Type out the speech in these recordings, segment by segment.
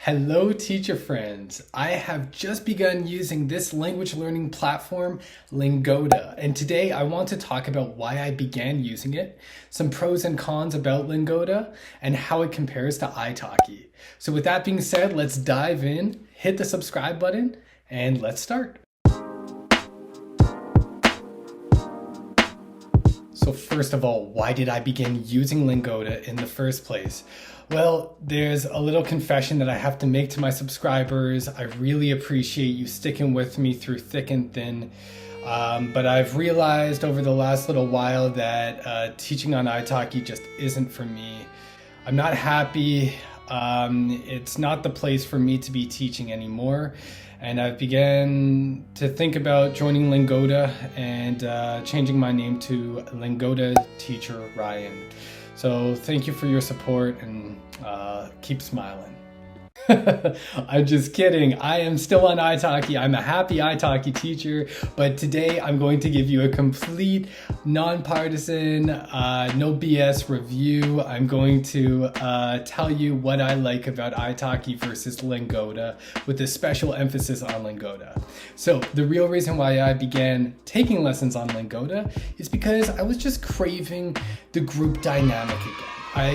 Hello, teacher friends. I have just begun using this language learning platform, Lingoda, and today I want to talk about why I began using it, some pros and cons about Lingoda, and how it compares to iTalki. So with that being said, let's dive in, hit the subscribe button, and let's start. So first of all, why did I begin using Lingoda in the first place? Well, there's a little confession that I have to make to my subscribers. I really appreciate you sticking with me through thick and thin. But I've realized over the last little while that teaching on iTalki just isn't for me. I'm not happy. It's not the place for me to be teaching anymore. And I've begun to think about joining Lingoda and changing my name to Lingoda Teacher Ryan. So thank you for your support and keep smiling. I'm just kidding. I am still on iTalki. I'm a happy iTalki teacher, but today I'm going to give you a complete nonpartisan, no BS review. I'm going to tell you what I like about iTalki versus Lingoda with a special emphasis on Lingoda. So the real reason why I began taking lessons on Lingoda is because I was just craving the group dynamic again. I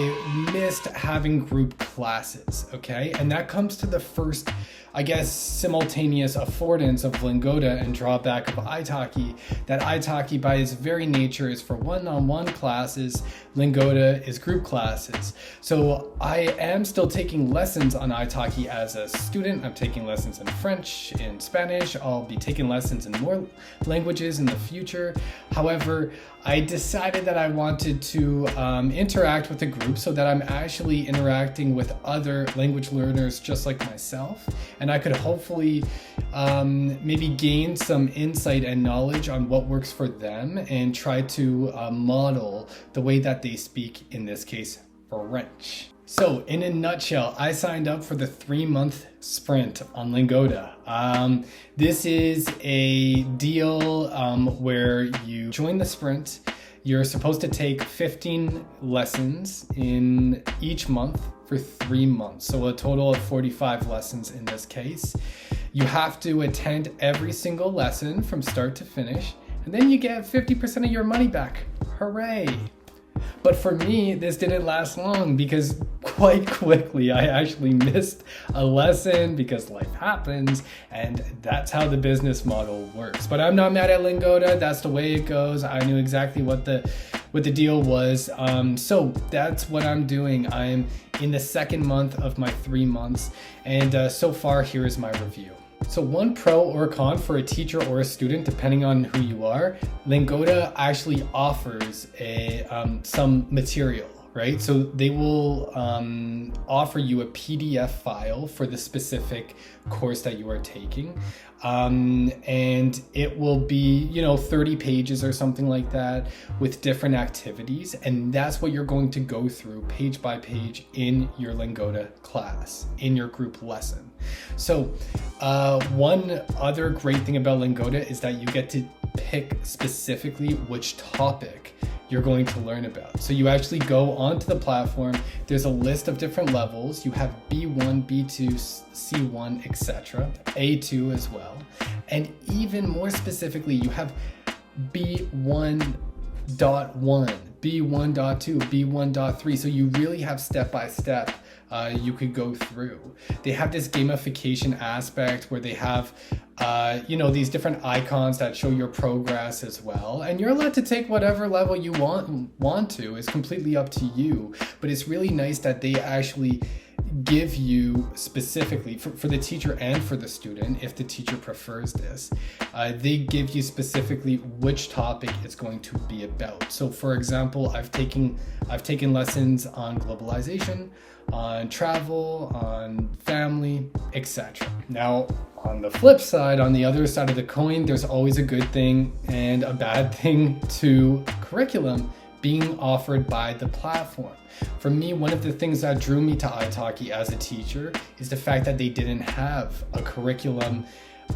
missed having group classes, okay? And that comes to the first, I guess, simultaneous affordance of Lingoda and drawback of iTalki, that iTalki by its very nature is for one-on-one classes, Lingoda is group classes. So I am still taking lessons on iTalki as a student. I'm taking lessons in French, in Spanish. I'll be taking lessons in more languages in the future. However, I decided that I wanted to interact with the group so that I'm actually interacting with other language learners just like myself. And I could hopefully maybe gain some insight and knowledge on what works for them and try to model the way that they speak, in this case, French. So in a nutshell, I signed up for the 3-month sprint on Lingoda. This is a deal where you join the sprint. You're supposed to take 15 lessons in each month for 3 months. So a total of 45 lessons in this case. You have to attend every single lesson from start to finish, and then you get 50% of your money back. Hooray! But for me, this didn't last long because quite quickly I actually missed a lesson because life happens, and that's how the business model works. But I'm not mad at Lingoda. That's the way it goes. I knew exactly what the deal was. So that's what I'm doing. I'm in the second month of my 3 months, and so far here is my review. So one pro or con for a teacher or a student, depending on who you are, Lingoda actually offers some material, right? So they will offer you a PDF file for the specific course that you are taking. And it will be, 30 pages or something like that with different activities. And that's what you're going to go through page by page in your Lingoda class, in your group lesson. So one other great thing about Lingoda is that you get to pick specifically which topic you're going to learn about. So you actually go onto the platform. There's a list of different levels. You have B1, B2, C1, etc., A2 as well. And even more specifically, you have B1.1, B1.2, B1.3. So you really have step by step you could go through. They have this gamification aspect where they have these different icons that show your progress as well, and you're allowed to take whatever level you want to. It's completely up to you, but it's really nice that they actually give you specifically for the teacher and for the student, if the teacher prefers this, they give you specifically which topic it's going to be about. So for example, I've taken lessons on globalization, on travel, on family, etc. Now, on the flip side, on the other side of the coin, there's always a good thing and a bad thing to curriculum being offered by the platform. For me, one of the things that drew me to iTalki as a teacher is the fact that they didn't have a curriculum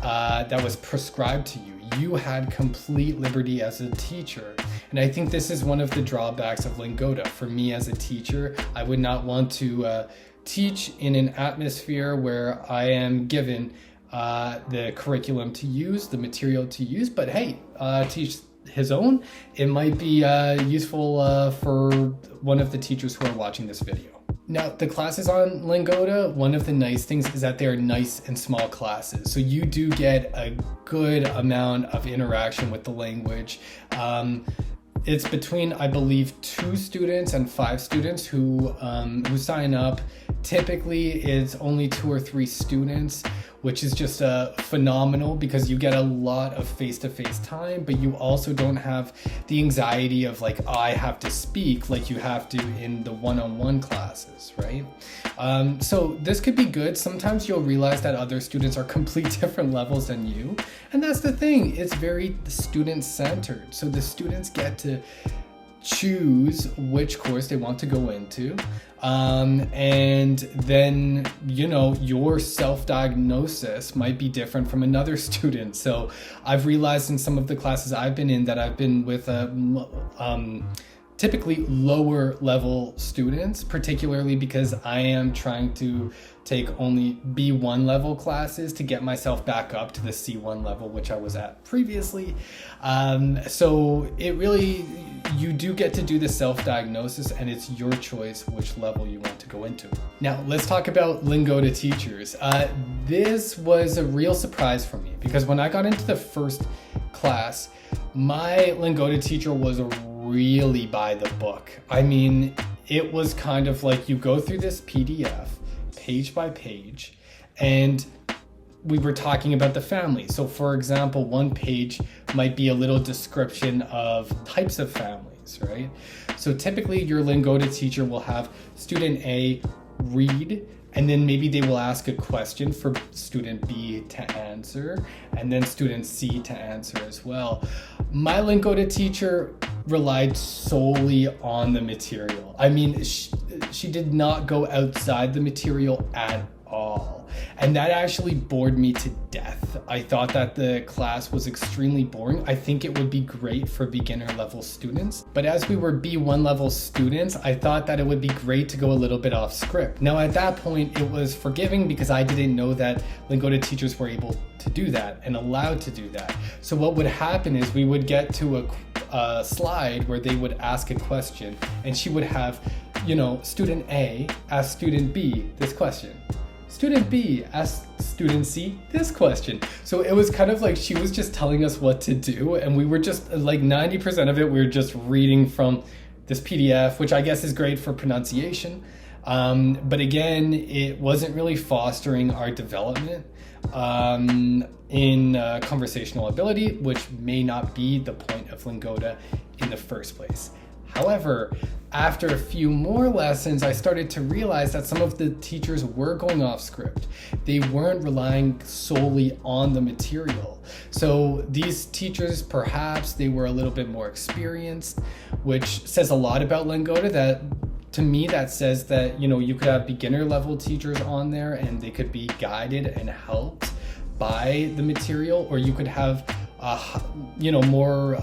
that was prescribed to you. You had complete liberty as a teacher. And I think this is one of the drawbacks of Lingoda. For me as a teacher, I would not want to teach in an atmosphere where I am given the curriculum to use, the material to use, but hey, teach his own. It might be useful for one of the teachers who are watching this video. Now, the classes on Lingoda, one of the nice things is that they're nice and small classes. So you do get a good amount of interaction with the language. It's between, I believe, 2 students and 5 students who sign up. Typically, it's only 2 or 3 students, which is just phenomenal because you get a lot of face-to-face time, but you also don't have the anxiety of like, oh, I have to speak like you have to in the one-on-one classes, right? So this could be good. Sometimes you'll realize that other students are complete different levels than you. And that's the thing, it's very student-centered. So the students get to choose which course they want to go into, and then your self-diagnosis might be different from another student. So I've realized in some of the classes I've been in that I've been with typically lower level students, particularly because I am trying to take only B1 level classes to get myself back up to the C1 level, which I was at previously. So it really, you do get to do the self-diagnosis, and it's your choice which level you want to go into. Now, let's talk about Lingoda teachers. This was a real surprise for me because when I got into the first class, my Lingoda teacher was really by the book. I mean, it was kind of like you go through this PDF page by page, and we were talking about the family. So for example, one page might be a little description of types of families, right? So typically your Lingoda teacher will have student A read, and then maybe they will ask a question for student B to answer, and then student C to answer as well. My Lingoda teacher relied solely on the material. I mean, she did not go outside the material at all. And that actually bored me to death. I thought that the class was extremely boring. I think it would be great for beginner level students. But as we were B1 level students, I thought that it would be great to go a little bit off script. Now at that point, it was forgiving because I didn't know that Lingoda teachers were able to do that and allowed to do that. So what would happen is we would get to a slide where they would ask a question, and she would have, student A ask student B this question. Student B asked student C this question. So it was kind of like she was just telling us what to do, and we were just like 90% of it, we were just reading from this PDF, which I guess is great for pronunciation. But again, it wasn't really fostering our development in conversational ability, which may not be the point of Lingoda in the first place. However, after a few more lessons, I started to realize that some of the teachers were going off script. They weren't relying solely on the material. So these teachers, perhaps they were a little bit more experienced, which says a lot about Lingoda. That to me, that says that, you could have beginner level teachers on there and they could be guided and helped by the material, or you could have, more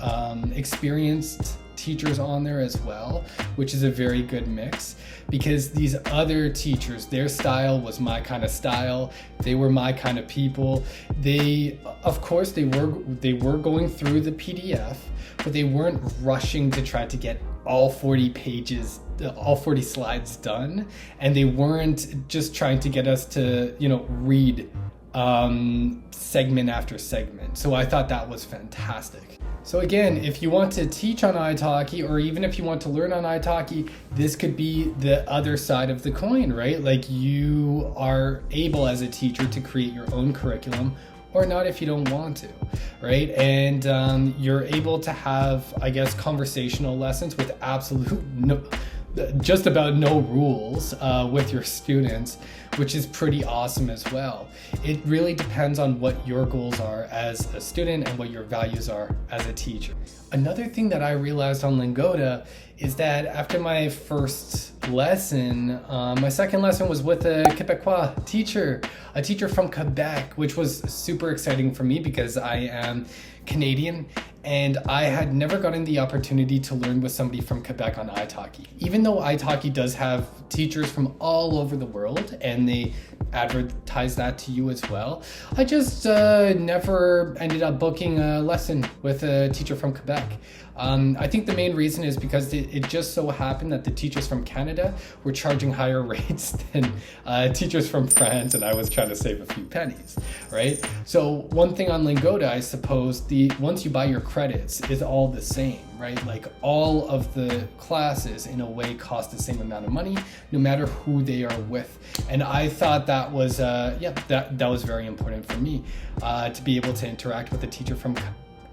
experienced teachers on there as well, which is a very good mix, because these other teachers, their style was my kind of style. They were my kind of people. They, of course, they were going through the PDF, but they weren't rushing to try to get all 40 pages, all 40 slides done. And they weren't just trying to get us to, read segment after segment. So I thought that was fantastic. So again, if you want to teach on iTalki, or even if you want to learn on iTalki, this could be the other side of the coin, right? Like, you are able as a teacher to create your own curriculum, or not if you don't want to, right? And you're able to have, I guess, conversational lessons with just about no rules with your students, which is pretty awesome as well. It really depends on what your goals are as a student and what your values are as a teacher. Another thing that I realized on Lingoda is that after my first lesson, my second lesson was with a Quebecois teacher, a teacher from Quebec, which was super exciting for me because I am Canadian and I had never gotten the opportunity to learn with somebody from Quebec on iTalki. Even though iTalki does have teachers from all over the world and they advertise that to you as well, I just never ended up booking a lesson with a teacher from Quebec. I think the main reason is because it just so happened that the teachers from Canada were charging higher rates than teachers from France, and I was trying to save a few pennies, right? So one thing on Lingoda, I suppose, once you buy your credits, is all the same, right? Like all of the classes in a way cost the same amount of money, no matter who they are with. And I thought that was, that was very important for me, to be able to interact with a teacher from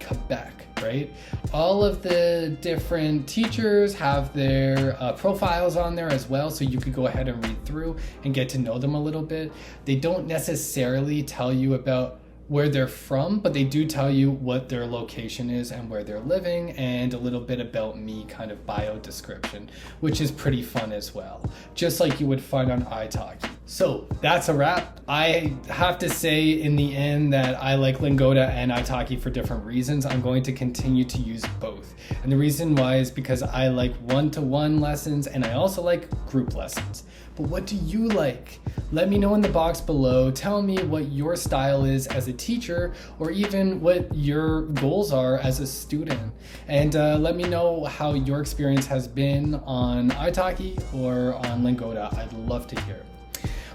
Quebec. Right? All of the different teachers have their profiles on there as well, so you could go ahead and read through and get to know them a little bit. They don't necessarily tell you about where they're from, but they do tell you what their location is and where they're living, and a little bit about me, kind of bio description, which is pretty fun as well, just like you would find on iTalki. So that's a wrap. I have to say in the end that I like Lingoda and iTalki for different reasons. I'm going to continue to use both. And the reason why is because I like one-to-one lessons and I also like group lessons. But what do you like? Let me know in the box below. Tell me what your style is as a teacher, or even what your goals are as a student. And let me know how your experience has been on iTalki or on Lingoda. I'd love to hear.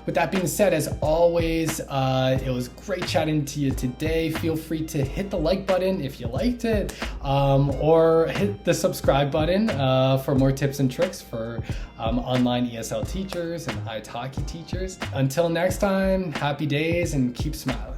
With that being said, as always, it was great chatting to you today. Feel free to hit the like button if you liked it, or hit the subscribe button for more tips and tricks for online ESL teachers and iTalki teachers. Until next time, happy days and keep smiling.